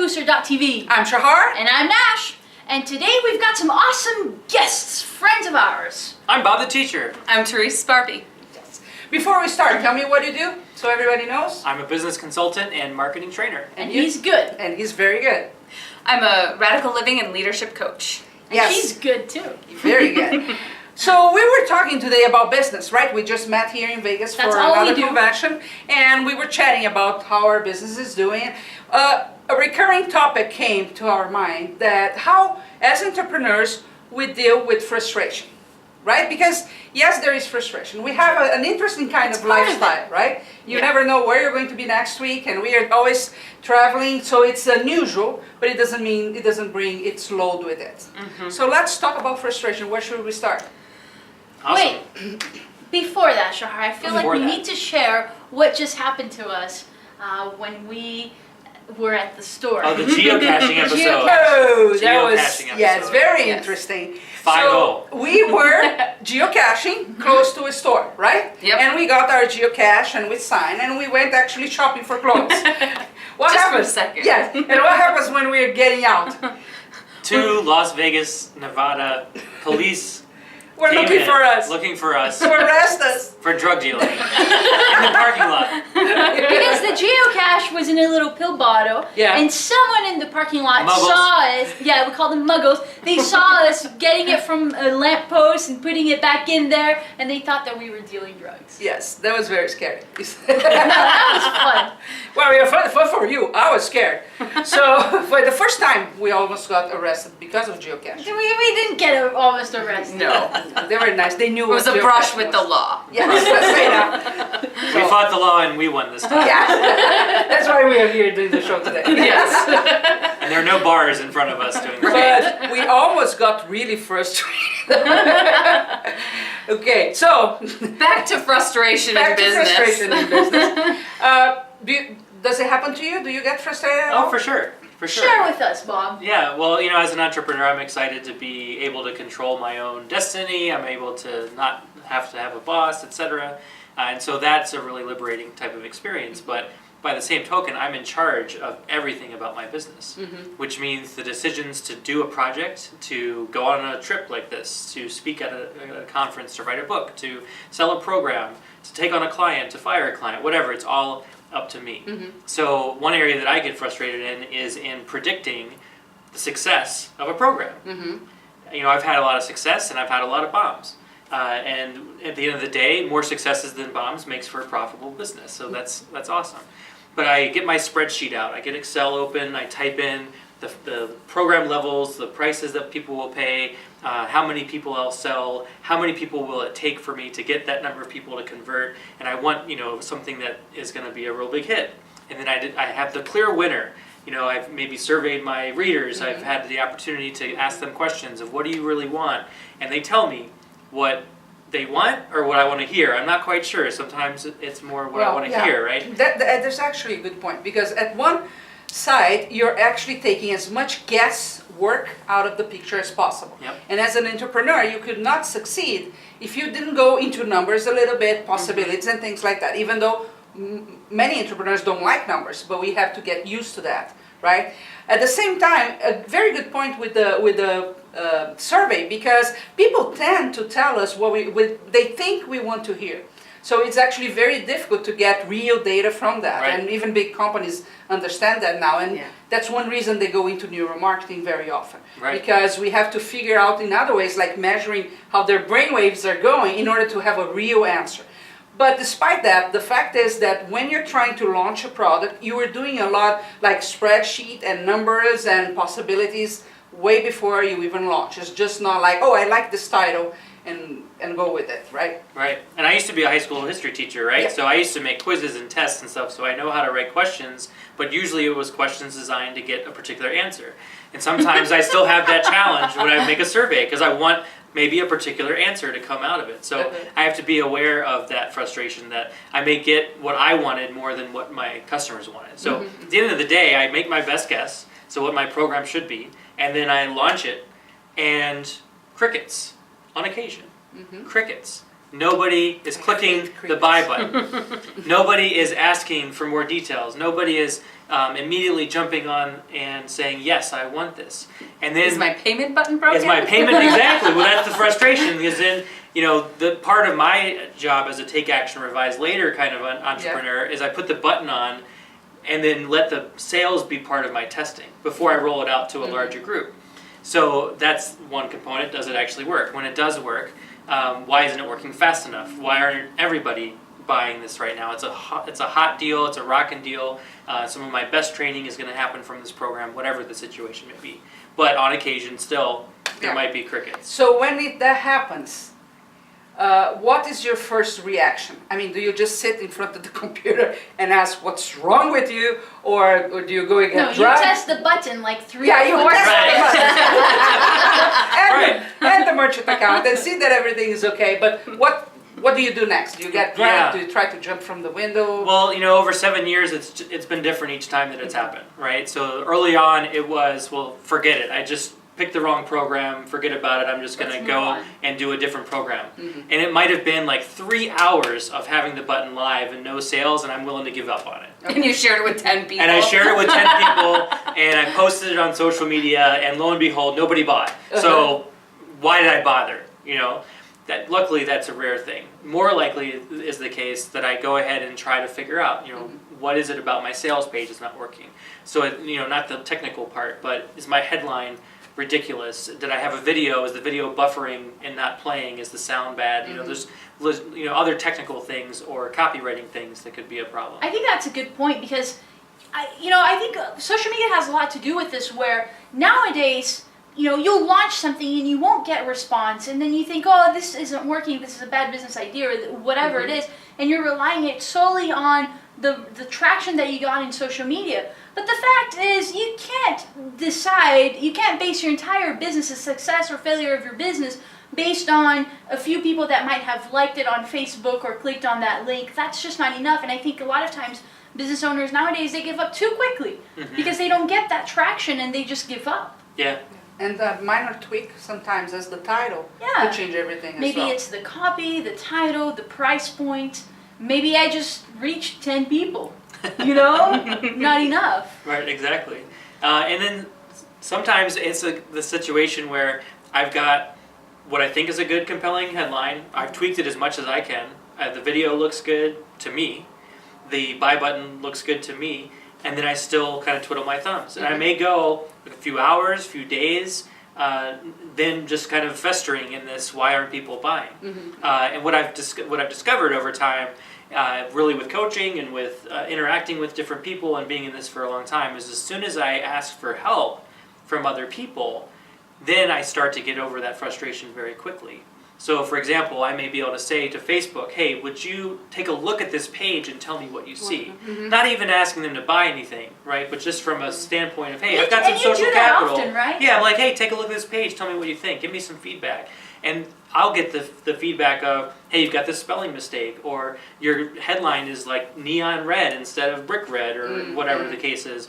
BuzzBoosterTV. I'm Shahar. And I'm Nash. And today we've got some awesome guests, friends of ours. I'm Bob the teacher. I'm Therese Sparby. Yes. Before we start, tell me what you do so everybody knows. I'm a business consultant and marketing trainer. And he's good. And he's very good. I'm a radical living and leadership coach. And Yes. she's good too. Very good. So we were talking today about business, right? We just met here in Vegas That's for all we another do. convention, and we were chatting about how our business is doing. A recurring topic came to our mind that how, as entrepreneurs, we deal with frustration, right? Because yes, there is frustration. We have an interesting kind of part of lifestyle, right? You Yeah. never know where you're going to be next week, and we are always traveling, so it's unusual, but it doesn't mean it doesn't bring its load with it. So let's talk about frustration. Where should we start? Awesome. Wait, before that, Shahar, I feel like Before we that. need to share what just happened to us when we were at the store. Oh, the geocaching episode. Oh, that was, Geocaching yeah, it's episode. very Yes. interesting. 5-0. So we were geocaching close to a store, right? Yep. And we got our geocache and we signed and we went actually shopping for clothes. What Just for happens? a second. Yes. And what happens when we're getting out? Two Las Vegas, Nevada police We're came looking in, for us. looking for us To arrest us. for drug dealing in the parking lot. Because the geocache was in a little pill bottle, Yeah. and someone in the parking lot Muggles. saw us. Yeah, we call them muggles. They saw us getting it from a lamppost and putting it back in there, and they thought that we were dealing drugs. Yes, that was very scary. No, that was fun. Well, we were fun for you. I was scared. So for the first time, we almost got arrested because of geocaching. We didn't get almost arrested. No, they were nice. They knew It was a brush with the law. Yes, let's say that. We fought the law and we won this time. Yes, that's why we are here doing the show today. Yes. And there are no bars in front of us doing this. But we almost got really frustrated. Okay, so Back to frustration back in to business. frustration in business. Does it happen to you? Do you get frustrated at all? Oh, for sure. For sure. Share with us, Bob. Yeah, well, you know, as an entrepreneur, I'm excited to be able to control my own destiny. I'm able to not have to have a boss, etc. And so that's a really liberating type of experience. But by the same token, I'm in charge of everything about my business, which means the decisions to do a project, to go on a trip like this, to speak at a conference, to write a book, to sell a program, to take on a client, to fire a client, whatever, it's all up to me. So one area that I get frustrated in is in predicting the success of a program. You know, I've had a lot of success and I've had a lot of bombs. And at the end of the day, more successes than bombs makes for a profitable business. So that's awesome. But I get my spreadsheet out. I get Excel open. I type in the program levels, the prices that people will pay, how many people I'll sell, how many people will it take for me to get that number of people to convert, and I want, you know, something that is going to be a real big hit. And then I have the clear winner. You know, I've maybe surveyed my readers. I've had the opportunity to ask them questions of what do you really want, and they tell me what they want or what I want to hear. I'm not quite sure. Sometimes it's more what I want to hear, right? That's actually a good point, because at one side, you're actually taking as much guesswork out of the picture as possible. Yep. And as an entrepreneur, you could not succeed if you didn't go into numbers a little bit, possibilities and things like that, even though many entrepreneurs don't like numbers, but we have to get used to that, right? At the same time, a very good point with the survey, because people tend to tell us what they think we want to hear. So it's actually very difficult to get real data from that, Right. and even big companies understand that now, and Yeah. that's one reason they go into neuromarketing very often, Right. because we have to figure out in other ways, like measuring how their brainwaves are going in order to have a real answer. But despite that, the fact is that when you're trying to launch a product, you are doing a lot like spreadsheet and numbers and possibilities way before you even launch. It's just not like, oh, I like this title, and go with it, right? Right. And I used to be a high school history teacher, right? Yeah. So I used to make quizzes and tests and stuff, so I know how to write questions, but usually it was questions designed to get a particular answer. And sometimes I still have that challenge when I make a survey, because I want maybe a particular answer to come out of it. So I have to be aware of that frustration, that I may get what I wanted more than what my customers wanted. So at the end of the day, I make my best guess, so what my program should be, and then I launch it, and crickets on occasion. Crickets. Nobody is clicking the buy button. Nobody is asking for more details. Nobody is immediately jumping on and saying, yes, I want this. And then Is my payment button broken? is my payment exactly? Well, that's the frustration, because then, the part of my job as a take action, revise later kind of an entrepreneur is I put the button on and then let the sales be part of my testing before I roll it out to a larger group. So that's one component. Does it actually work? When it does work, why isn't it working fast enough? Why aren't everybody buying this right now? It's a hot deal. It's a rockin' deal. Some of my best training is going to happen from this program, whatever the situation may be. But on occasion, still, there might be crickets. So when that happens, what is your first reaction? I mean, do you just sit in front of the computer and ask what's wrong with you, or do you go and get No, you drugged? test the button like 3 Yeah, or you 4 test times. and the merchant account and see that everything is okay. But what do you do next? Do you get dragged? Yeah. Do you try to jump from the window? Well, over 7 years, it's been different each time that it's happened, right? So early on, it was, well, forget it. I just picked the wrong program, forget about it, I'm just going to Let's go move on. and do a different program. And it might have been like 3 hours of having the button live and no sales, and I'm willing to give up on it. And you shared it with 10 people. And I shared it with 10 people, and I posted it on social media, and lo and behold, nobody bought. So why did I bother? That luckily that's a rare thing. More likely is the case that I go ahead and try to figure out, what is it about my sales page is not working? So, not the technical part, but is my headline ridiculous? Did I have a video? Is the video buffering and not playing? Is the sound bad? There's other technical things or copywriting things that could be a problem. I think that's a good point, because I think social media has a lot to do with this, where nowadays, you'll launch something and you won't get a response, and then you think, oh, this isn't working, this is a bad business idea, or whatever it is, and you're relying it solely on the traction that you got in social media. But the fact is, you can't base your entire business, the success or failure of your business, based on a few people that might have liked it on Facebook or clicked on that link. That's just not enough. And I think a lot of times business owners nowadays, they give up too quickly because they don't get that traction and they just give up. Yeah. And a minor tweak sometimes as the title Yeah. could change everything Maybe as well. it's the copy, the title, the price point. Maybe I just reached 10 people, Not enough. Right, exactly. And then sometimes it's the situation where I've got what I think is a good, compelling headline. I've tweaked it as much as I can. The video looks good to me. The buy button looks good to me. And then I still kind of twiddle my thumbs. And I may go a few hours, few days, then just kind of festering in this, why aren't people buying? And what I've discovered over time, really with coaching and with interacting with different people and being in this for a long time, is as soon as I ask for help from other people, then I start to get over that frustration very quickly. So for example, I may be able to say to Facebook, hey, would you take a look at this page and tell me what you see? Not even asking them to buy anything, right? But just from a standpoint of, hey, I've got some social capital. Often, right? Yeah, I'm like, hey, take a look at this page, tell me what you think, give me some feedback. And I'll get the feedback of, hey, you've got this spelling mistake, or your headline is like neon red instead of brick red, or whatever the case is.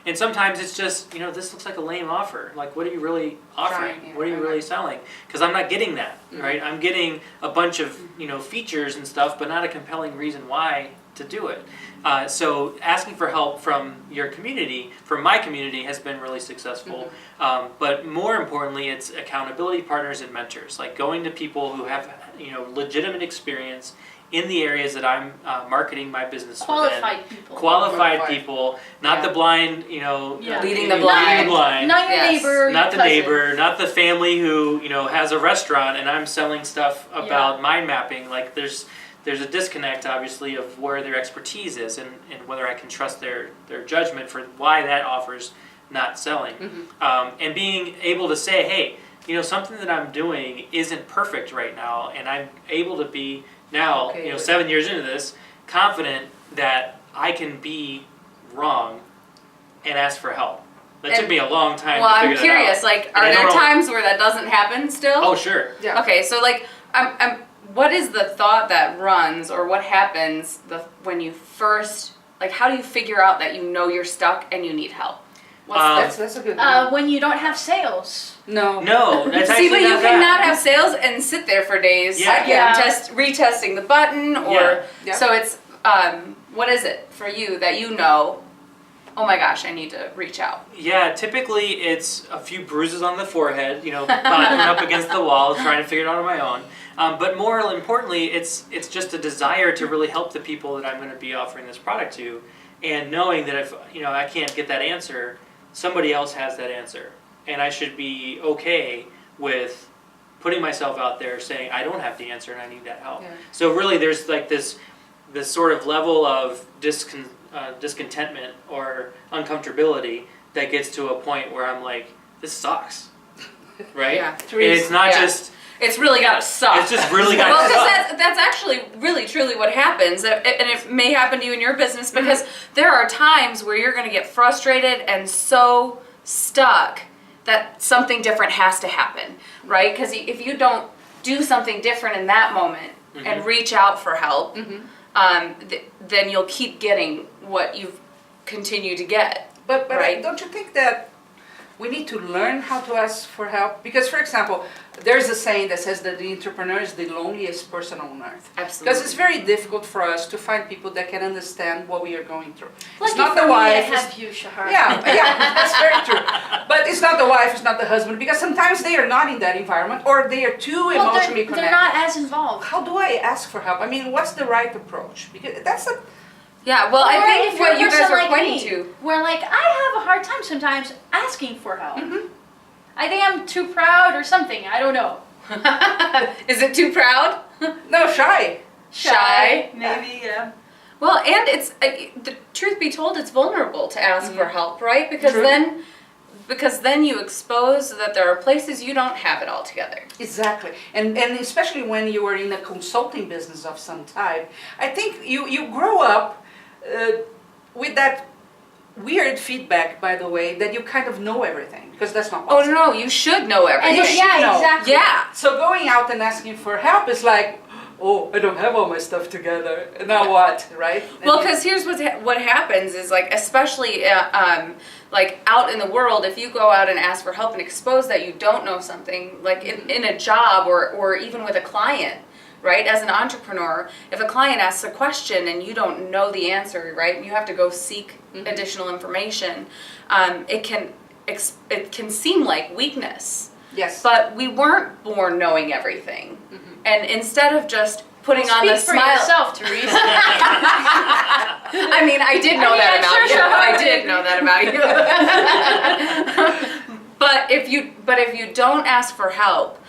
And sometimes it's just, this looks like a lame offer. Like, what are you really offering? What are you really selling? Because I'm not getting that, right? I'm getting a bunch of, features and stuff, but not a compelling reason why to do it. So asking for help from your community, from my community, has been really successful. But more importantly, it's accountability partners and mentors, like going to people who have, legitimate experience in the areas that I'm marketing my business Qualified within. people. Qualified people, not the blind, Leading the blind. Not your Yes. neighbor, Not your the cousin. neighbor, not the family who, has a restaurant and I'm selling stuff about mind mapping. Like there's a disconnect, obviously, of where their expertise is and whether I can trust their judgment for why that offer's not selling. And being able to say, hey, something that I'm doing isn't perfect right now, and I'm able to be now, 7 years into this, confident that I can be wrong and ask for help. That took me a long time to figure I'm curious, that out. like, are there times where that doesn't happen still? Oh, sure. Yeah. Okay, so like, what is the thought that runs, or what happens when you first, like, how do you figure out that you're stuck and you need help? That's a good one. When you don't have sales. No. No, that's See, actually but you not that. cannot have sales and sit there for days, Yeah. Yeah. retesting the button, or Yeah. Yeah. so it's what is it for you that you know? Oh my gosh, I need to reach out. Yeah, typically it's a few bruises on the forehead, butting up against the wall, trying to figure it out on my own. But more importantly, it's just a desire to really help the people that I'm going to be offering this product to, and knowing that if I can't get that answer, somebody else has that answer, and I should be okay with putting myself out there, saying I don't have the answer and I need that help. Yeah. So really, there's like this sort of level of discontentment or uncomfortability that gets to a point where I'm like, this sucks, right? Yeah. And it's not Yeah. just. It's really gotta suck. It's just really got Well, to suck. because that's actually really truly what happens, and it may happen to you in your business because there are times where you're going to get frustrated and so stuck that something different has to happen, right? Because if you don't do something different in that moment and reach out for help, then you'll keep getting what you've continued to get. But Right. don't you think that we need to learn how to ask for help? Because, for example, there's a saying that says that the entrepreneur is the loneliest person on earth. Absolutely. Because it's very difficult for us to find people that can understand what we are going through. Lucky It's not for the me, I wife. have you, Shahar. Yeah, that's very true. But it's not the wife, it's not the husband, because sometimes they are not in that environment, or they are too Well, emotionally they're connected. not as involved. How do I ask for help? I mean, what's the right approach? Because that's a Yeah, well, I Or think if you're what a you guys person are like pointing me, to. where like I have a hard time sometimes asking for help. I think I'm too proud or something. I don't know. Is it too proud? no shy. Shy? maybe. Yeah. Well, and it's the truth be told, it's vulnerable to ask for help, right? Because True. then you expose that there are places you don't have it all together. Exactly, and especially when you are in a consulting business of some type, I think you grow up with that weird feedback, by the way, that you kind of know everything, because that's not Oh possible. no, you should know And everything. you should yeah, know. exactly. Yeah. So going out and asking for help is like, oh, I don't have all my stuff together. Now what, right? Well, because here's what happens is like, especially like out in the world, if you go out and ask for help and expose that you don't know something, like in a job or even with a client, right? As an entrepreneur, if a client asks a question and you don't know the answer, right, and you have to go seek additional information, it can seem like weakness. yes. But we weren't born knowing everything, and instead of just putting on Speak the for smile. yourself, Therese. I mean, I did know I mean, that I'm about sure you. Shahar I did know that about you. But if you don't ask for help,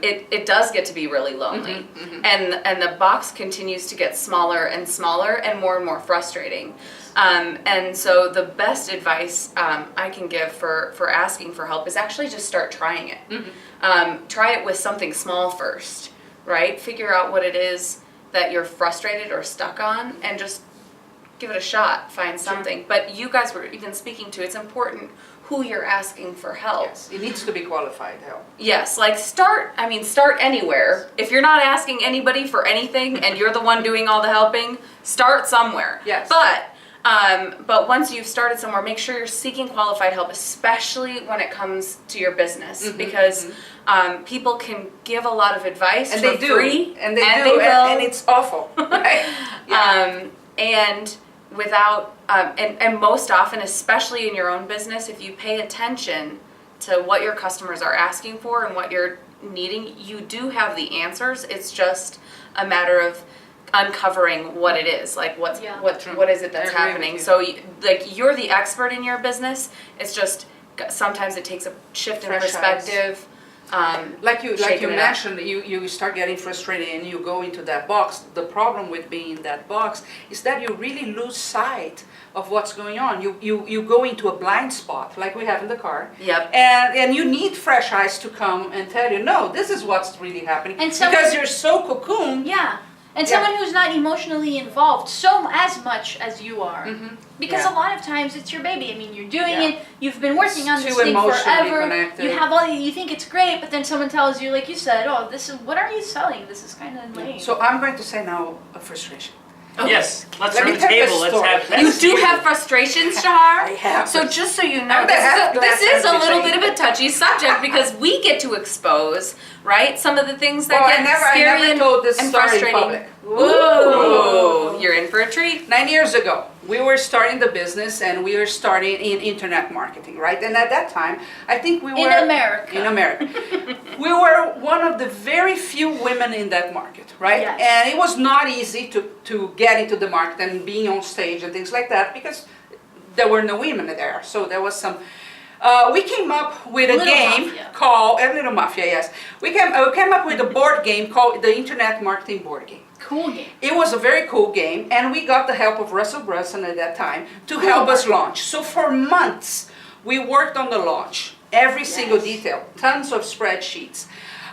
it does get to be really lonely, and the box continues to get smaller and smaller and more frustrating. And so the best advice I can give for asking for help is actually just start trying it. Try it with something small first, right? Figure out what it is that you're frustrated or stuck on, and just give it a shot. Find something. But you guys were even speaking to, it's important who you're asking for help. Yes, it needs to be qualified help. Yes, like start anywhere. If you're not asking anybody for anything and you're the one doing all the helping, start somewhere. Yes. But once you've started somewhere, make sure you're seeking qualified help, especially when it comes to your business, because people can give a lot advice And for they do. free, And they and do. they will. And it's awful. Right? And without and most often, especially in your own business, if you pay attention to what your customers are asking for and what you're needing, you do have the answers. It's just a matter of uncovering what it is, like what is it that's I agree with happening. you. So like you're the expert in your business. It's just sometimes it takes a shift in Fresh eyes. perspective. Like you shaking it up. mentioned, you start getting frustrated and you go into that box. The problem with being in that box is that you really lose sight of what's going on. You go into a blind spot, like we have in the car. Yep. And you need fresh eyes to come and tell you, no, this is what's really happening. And someone- because you're so cocooned. Yeah. And Yeah. someone who's not emotionally involved so as much as you are. Because Yeah. a lot of times it's your baby. I mean, you're doing Yeah. it, you've been working on It's this too thing emotionally forever. connected. You have you think it's great, but then someone tells you, like you said, oh, what are you selling? This is kind of lame. So I'm going to say now a frustration. Yes, let's Let me turn the tell you a table. Let's story. have You let's do see. have frustrations, Shahar? I have. So just so you know, I'm the this is a little everything. bit of a touchy subject because we get to expose, right, some of the things that Well, get I scary never told this and story in frustrating. public. Ooh, you're in for a treat. 9 years ago, we were starting the business and we were starting in internet marketing, right? And at that time, I think we were... In America. In America. We were one of the very few women in that market, right? Yes. And it was not easy to get into the market and being on stage and things like that because there were no women there. So there was some... we came up with a Little game Mafia. called... A Little Mafia, yes. We came up with a board game called the Internet Marketing Board Game. Cool game. It was a very cool game, and we got the help of Russell Brunson at that time to help us launch. So for months, we worked on the launch, every single detail, tons of spreadsheets.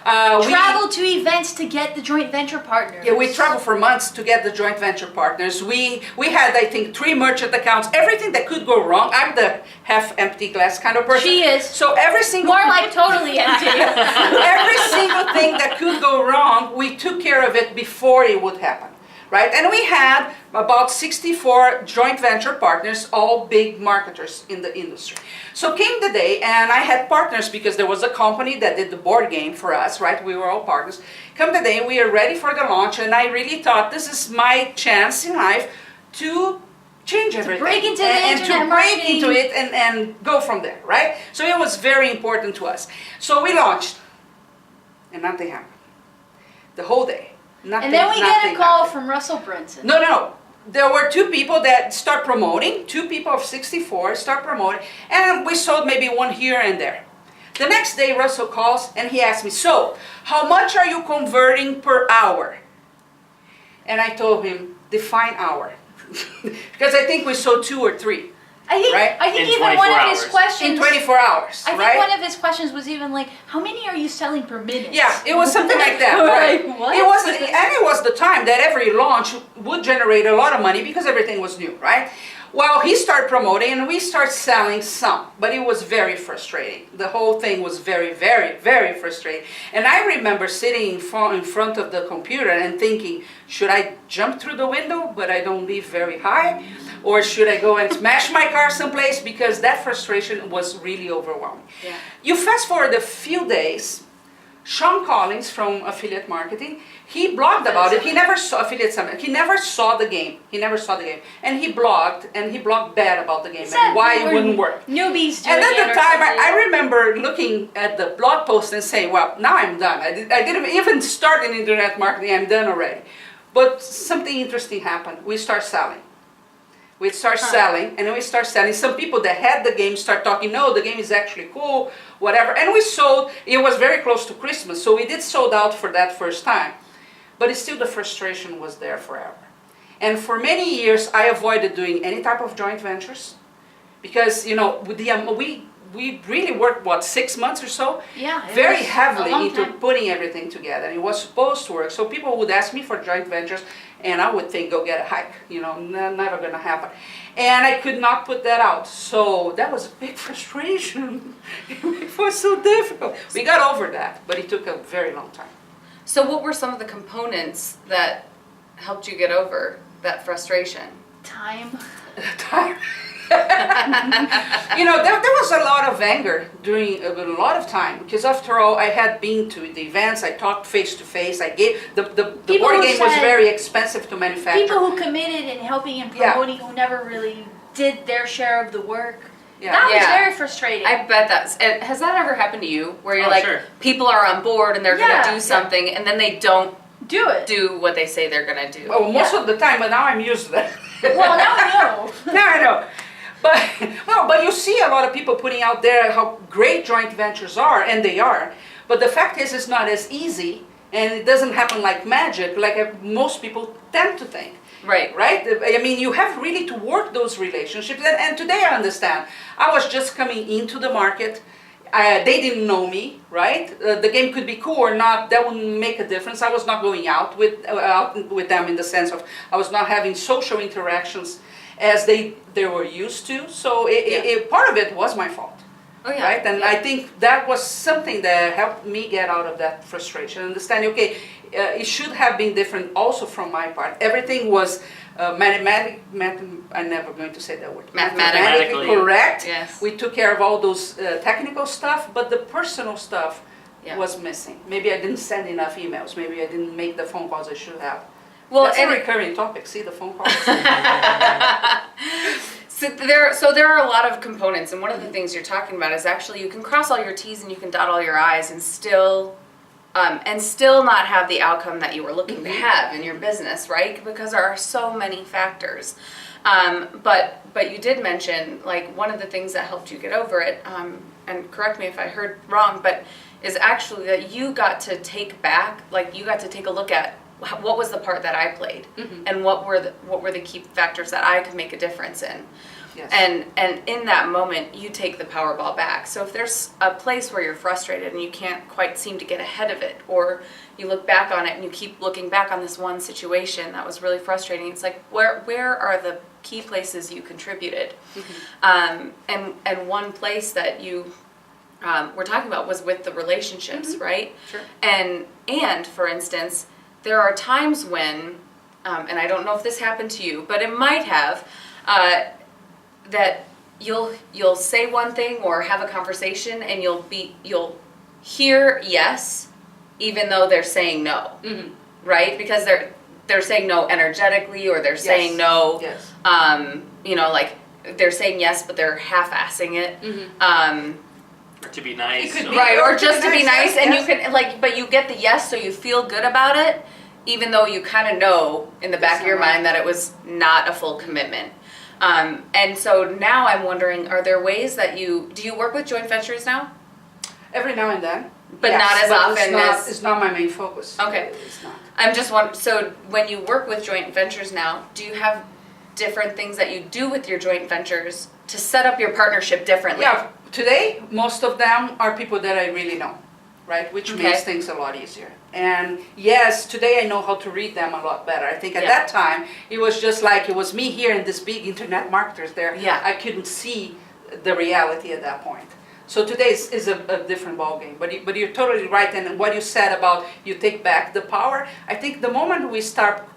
Travel to events to get the joint venture partners. Yeah, we traveled for months to get the joint venture partners. We had, I think, 3 merchant accounts, everything that could go wrong. I'm the half-empty glass kind of person. She is. So every single... More like totally empty. Every single thing that could go wrong, we took care of it before it would happen, right? And we had about 64 joint venture partners, all big marketers in the industry. So came the day, and I had partners because there was a company that did the board game for us, right? We were all partners. Come the day, we are ready for the launch, and I really thought this is my chance in life to change everything. break into the and internet to break marketing. into it and go from there, right? So it was very important to us. So we launched, and nothing happened. The whole day. Nothing, And then we get a nothing call happened. from Russell Brunson. No. There were 2 people that start promoting, 2 people of 64 start promoting, and we sold maybe 1 here and there. The next day, Russell calls and he asks me, so, how much are you converting per hour? And I told him, define hour. Because I think we sold 2 or 3 Right? I think In even one 24 of his hours. questions. in 24 hours, I think right? one of his questions was even like, how many are you selling per minute? Yeah, it was something like that, Right, right? what? It was, and it was the time that every launch would generate a lot of money because everything was new, right? Well, he started promoting and we started selling some, but it was very frustrating. The whole thing was very, very, very frustrating. And I remember sitting in front of the computer and thinking, should I jump through the window, but I don't live very high? Or should I go and smash my car someplace? Because that frustration was really overwhelming. Yeah. You fast forward a few days, Sean Collins from Affiliate Marketing, he blogged about it. He never saw Affiliate Summit. He never saw the game. And he blogged bad about the game and why it wouldn't work. Newbies doing And at it the or time, something. I remember looking at the blog post and saying, well, now I'm done. I didn't even start in internet marketing. I'm done already. But something interesting happened. We start selling. We start selling, and then we start selling. Some people that had the game start talking, no, the game is actually cool, whatever. And we sold, it was very close to Christmas, so we did sold out for that first time. But it's still the frustration was there forever. And for many years, I avoided doing any type of joint ventures because, you know, with we really worked, what, 6 months or so? Yeah, it Very was a heavily long into time. putting everything together. It was supposed to work. So people would ask me for joint ventures, and I would think, go get a hike. You know, never gonna happen. And I could not put that out. So that was a big frustration. It was so difficult. We got over that, but it took a very long time. So what were some of the components that helped you get over that frustration? Time. Time. You know, there was a lot of anger during a lot of time because after all, I had been to the events, I talked face to face, I gave, the People board who game was said- very expensive to manufacture. People who committed and helping and Yeah. promoting who never really did their share of the work. Yeah. That was Yeah. very frustrating. I bet has that ever happened to you where you're Oh, like, sure. people are on board and they're Yeah. gonna do something and then they don't Do it. do what they say they're gonna do? Well, most Yeah. of the time, but now I'm used to that. Well, now I know. Now I know. But you see a lot of people putting out there how great joint ventures are, and they are. But the fact is, it's not as easy, and it doesn't happen like magic, like most people tend to think. Right. Right? I mean, you have really to work those relationships. And today I understand. I was just coming into the market. They didn't know me, right? The game could be cool or not. That wouldn't make a difference. I was not going out with them in the sense of I was not having social interactions as they were used to. So part of it was my fault. Oh yeah. Right? And I think that was something that helped me get out of that frustration. Understanding, okay, it should have been different also from my part. Everything was I'm never going to say that word. Mathematically correct. Yes. We took care of all those technical stuff, but the personal stuff was missing. Maybe I didn't send enough emails. Maybe I didn't make the phone calls I should have. Well, That's a recurring topic. See the phone calls. So there are a lot of components, and one of the things you're talking about is actually you can cross all your T's and you can dot all your I's and still not have the outcome that you were looking to have in your business, right? Because there are so many factors. But you did mention, like, one of the things that helped you get over it, and correct me if I heard wrong, but is actually that you got to take a look at what was the part that I played, and what were the key factors that I could make a difference in. Yes. And in that moment, you take the Powerball back. So if there's a place where you're frustrated and you can't quite seem to get ahead of it, or you look back on it and you keep looking back on this one situation that was really frustrating, it's like, where are the key places you contributed? And one place that you were talking about was with the relationships, right? Sure. And for instance, there are times when, and I don't know if this happened to you, but it might have, that you'll say one thing or have a conversation and you'll hear yes, even though they're saying no, right? Because they're saying no energetically, or they're saying no, like they're saying yes, but they're half-assing it. Or to be nice. Right, or just to be nice, and you can, like, but you get the yes, so you feel good about it, even though you kind of know in the back of your mind that it was not a full commitment. And so now I'm wondering, are there ways that do you work with joint ventures now? Every now and then. But not as often as... It's not my main focus. Okay. It's not. I'm just wondering, so when you work with joint ventures now, do you have different things that you do with your joint ventures to set up your partnership differently? Yeah, today, most of them are people that I really know, right? Which makes things a lot easier. And yes, today I know how to read them a lot better. I think at that time, it was just like, it was me here and this big internet marketers there. Yeah. I couldn't see the reality at that point. So today is a different ballgame. But you're totally right. And what you said about you take back the power, I think the moment we stop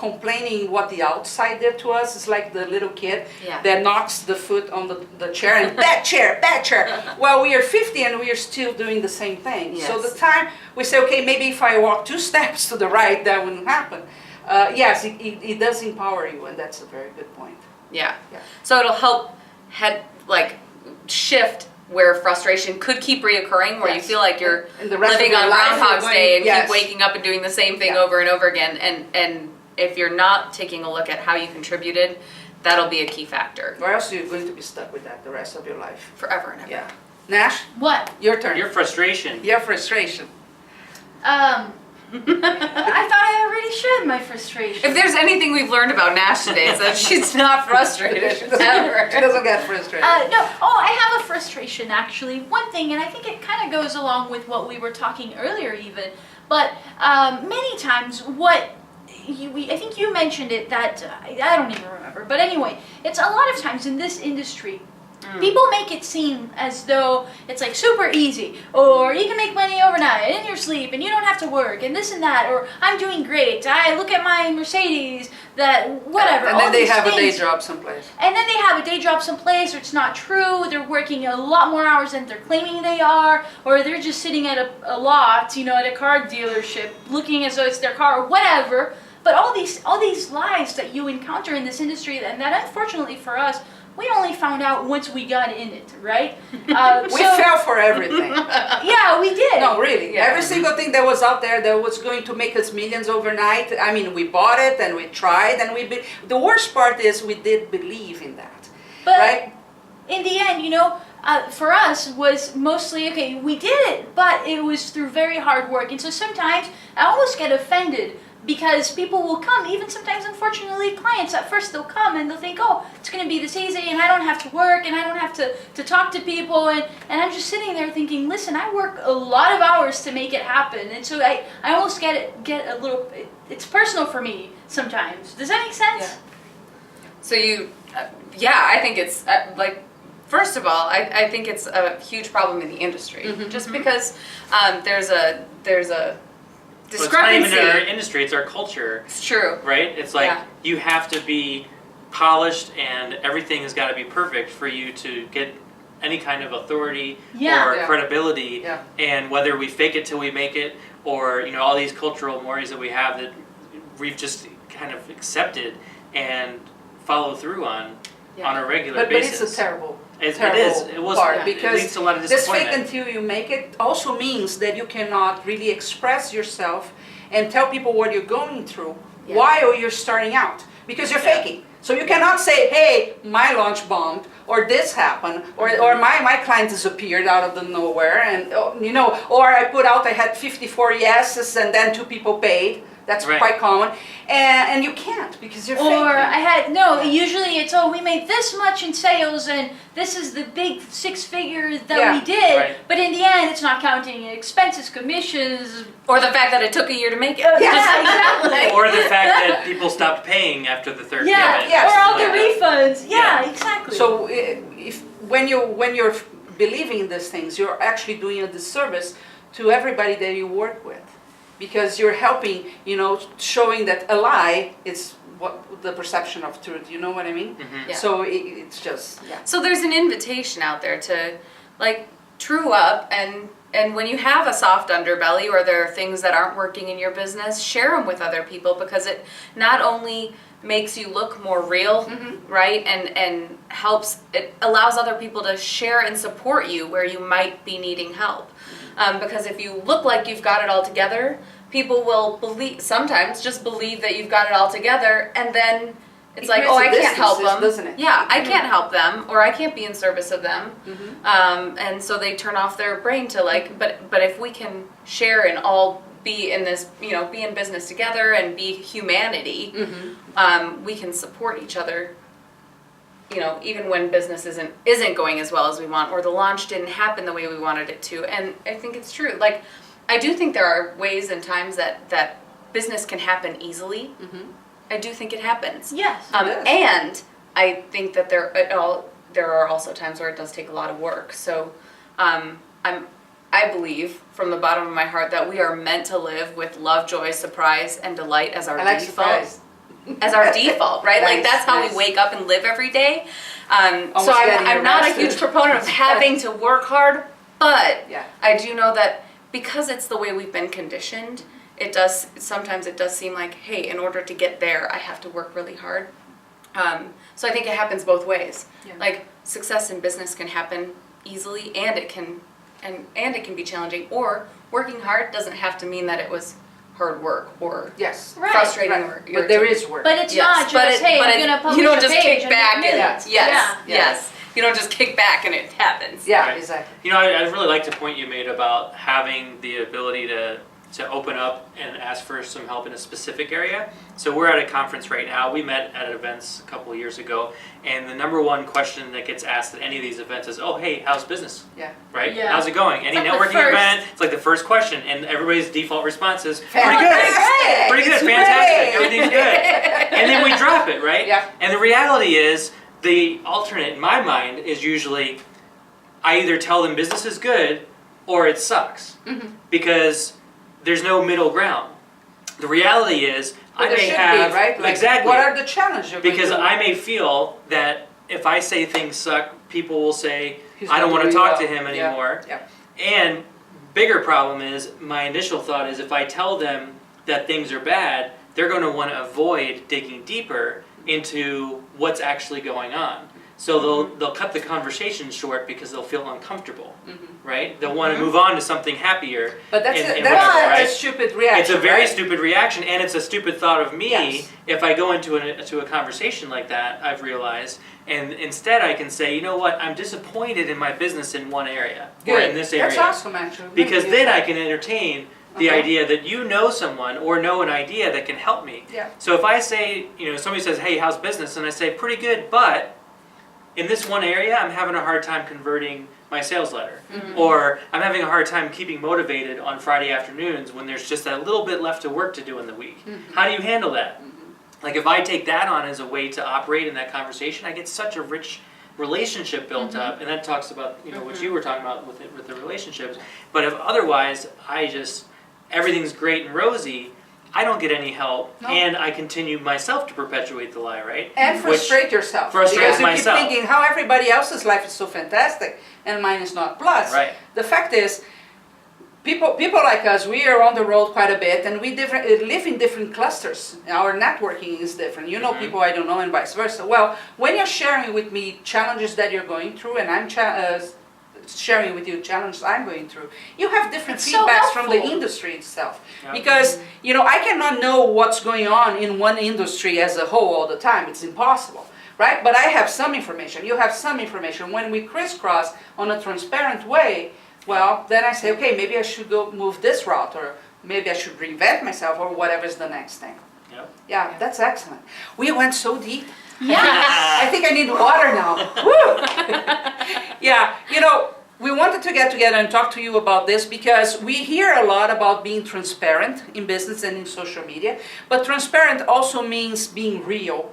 complaining what the outside did to us, it's like the little kid that knocks the foot on the chair and bad chair. Well, we are 50 and we are still doing the same thing. Yes. So the time we say, okay, maybe if I walk 2 steps to the right, that wouldn't happen. Yes, it does empower you, and that's a very good point. Yeah. So it'll help shift where frustration could keep reoccurring, where you feel like you're living on Groundhog's Day and keep waking up and doing the same thing over and over again. And if you're not taking a look at how you contributed, that'll be a key factor. Or else you're going to be stuck with that the rest of your life. Forever and ever. Yeah. Nash? What? Your turn. Your frustration. Your frustration. I thought I already shared my frustration. If there's anything we've learned about Nash today, it's that she's not frustrated. She doesn't get frustrated. No. Oh, I have a frustration, actually. One thing, and I think it kind of goes along with what we were talking earlier even, but many times I think you mentioned it, that I don't even remember, but anyway, it's a lot of times in this industry, people make it seem as though it's like super easy, or you can make money overnight in your sleep and you don't have to work, and this and that, or I'm doing great, I look at my Mercedes, that whatever. And then they have a day job someplace. And then they have a day job someplace, or it's not true, they're working a lot more hours than they're claiming they are, or they're just sitting at a lot, at a car dealership, looking as though it's their car, or whatever. But all these lies that you encounter in this industry, and that unfortunately for us, we only found out once we got in it, right? We fell for everything. Yeah, we did. No, really. Yeah. Every single thing that was out there that was going to make us millions overnight, I mean, we bought it and we tried, and the worst part is we did believe in that, but right? In the end, for us was mostly, okay, we did it, but it was through very hard work. And so sometimes I almost get offended, because people will come, even sometimes, unfortunately, clients, at first they'll come and they'll think, oh, it's going to be this easy and I don't have to work and I don't have to talk to people, and I'm just sitting there thinking, listen, I work a lot of hours to make it happen, and so I almost get a little, it's personal for me sometimes. Does that make sense? Yeah. So I think it's, first of all, I think it's a huge problem in the industry, just because there's a Well, it's not even discrepancy. in our industry, it's our culture, It's true. right? It's like Yeah. you have to be polished and everything has got to be perfect for you to get any kind of authority Yeah. or Yeah. credibility. Yeah. And whether we fake it till we make it, or all these cultural mores that we have that we've just kind of accepted and follow through on a regular But basis. it's a terrible, It is. terrible It was. part It because leads to a lot of this fake disappointment. until you make it also means that you cannot really express yourself and tell people what you're going through Yeah. while you're starting out because you're Yeah. faking. So you cannot say, hey, my launch bombed, or this happened, or my client disappeared out of the nowhere, and or I put out I had 54 yeses and then 2 people paid. That's Right. quite common, and you can't because you're Or faking. usually it's, we made this much in sales and this is the big 6 figures that Yeah. we did, Right. but in the end it's not counting expenses, commissions. Or the fact that it took a year to make it. Yeah, exactly. Or the fact that people stopped paying after the third Yeah, payment. yes. or all the Like that. refunds. Yeah, Yeah. exactly. So if when you're believing in these things, you're actually doing a disservice to everybody that you work with, because you're helping, showing that a lie is what the perception of truth. You know what I mean? Mhm. Yeah. So it's just So there's an invitation out there to true up and when you have a soft underbelly or there are things that aren't working in your business, share them with other people because it not only makes you look more real, right? And it allows other people to share and support you where you might be needing help. Because if you look like you've got it all together, people will sometimes just believe that you've got it all together, and then it's It like, creates oh, a I can't help distance, them. doesn't it? Yeah, I can't help them, or I can't be in service of them. And so they turn off their brain to but if we can share and all be in this, be in business together and be humanity, we can support each other. Even when business isn't going as well as we want, or the launch didn't happen the way we wanted it to. And I think it's true. I do think there are ways and times that business can happen easily. I do think it happens. yes. does. And I think that there are also times where it does take a lot of work. So I believe from the bottom of my heart that we are meant to live with love, joy, surprise, and delight as our I like default. surprise. As our default, right? Nice, That's how nice. we wake up and live every day. So Almost getting I'm not a arrested. huge proponent of having to work hard, but Yeah. I do know that because it's the way we've been conditioned, sometimes it does seem like, hey, in order to get there, I have to work really hard. So I think it happens both ways. Yeah. Success in business can happen easily, and it can be challenging. Or working hard doesn't have to mean that it was hard work or Yes. Right. frustrating Right. or But there is work. But it's Yes, not but just, it- hey, but I'm it- going to publish you don't a just page kick back and millions. yes, Yeah. yes. You don't just kick back and it happens. yeah, Right. exactly. I really liked the point you made about having the ability to open up and ask for some help in a specific area. So we're at a conference right now. We met at events a couple of years ago, and the number one question that gets asked at any of these events is, "Oh, hey, how's business?" Yeah. Right? Yeah. How's it going? Any It's like the networking first- event? It's like the first question, and everybody's default response is, "Pretty Fantastic. good, pretty good, It's fantastic, great." everything's good." And then we drop it, right? Yeah. And the reality is, the alternate in my mind is usually, I either tell them business is good or it sucks, because there's no middle ground. The reality is, But I there may should have be, right? Like, exactly What are the challenges? you're going because to- I may feel that if I say things suck, people will say He's I don't not want to doing talk well. to him Yeah. anymore. Yeah. And bigger problem is my initial thought is if I tell them that things are bad, they're going to want to avoid digging deeper into what's actually going on. So they'll cut the conversation short because they'll feel uncomfortable, right? They'll want to move on to something happier. But that's and that's whatever, a right? stupid reaction. It's a very right? stupid reaction, and it's a stupid thought of me Yes. if I go into a conversation like that, I've realized, and instead I can say, you know what, I'm disappointed in my business in one area, or Good. in this area. That's awesome, actually. Because Really then good. I can entertain the Uh-huh. idea that you know someone or know an idea that can help me. Yeah. So if I say, somebody says, hey, how's business? And I say, pretty good, but in this one area, I'm having a hard time converting my sales letter. Or I'm having a hard time keeping motivated on Friday afternoons when there's just that little bit left of work to do in the week. How do you handle that? Like if I take that on as a way to operate in that conversation, I get such a rich relationship built up, and that talks about what you were talking about with the relationships. But if otherwise, I just everything's great and rosy, I don't get any help, No. and I continue myself to perpetuate the lie, right? And frustrate yourself. Frustrate because you myself. keep thinking how everybody else's life is so fantastic and mine is not. Plus, Right. the fact is, people like us, we are on the road quite a bit, and we live in different clusters. Our networking is different. You know people I don't know, and vice versa. Well, when you're sharing with me challenges that you're going through, and I'm sharing with you challenges I'm going through, you have different It's so feedbacks from the helpful. industry itself. Yeah. Because, I cannot know what's going on in one industry as a whole all the time. It's impossible, right? But I have some information. You have some information. When we crisscross on a transparent way, well, then I say, okay, maybe I should go move this route, or maybe I should reinvent myself, or whatever's the next thing. Yep. Yeah, that's excellent. We went so deep. Yeah. I think I need water now. Woo! Yeah, we wanted to get together and talk to you about this because we hear a lot about being transparent in business and in social media, but transparent also means being real.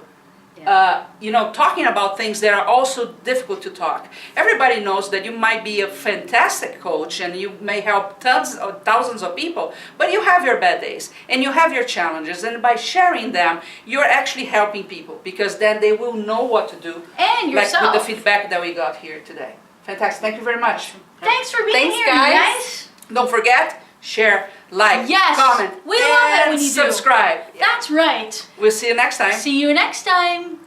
Talking about things that are also difficult to talk. Everybody knows that you might be a fantastic coach and you may help tons or thousands of people, but you have your bad days and you have your challenges, and by sharing them, you're actually helping people because then they will know what to do. And yourself. Like with the feedback that we got here today. Fantastic. Thank you very much. Thanks for being Thanks, here, guys. you guys. Don't forget, share, like, Yes. comment, We love it and when you do. subscribe. That's right. We'll see you next time. See you next time.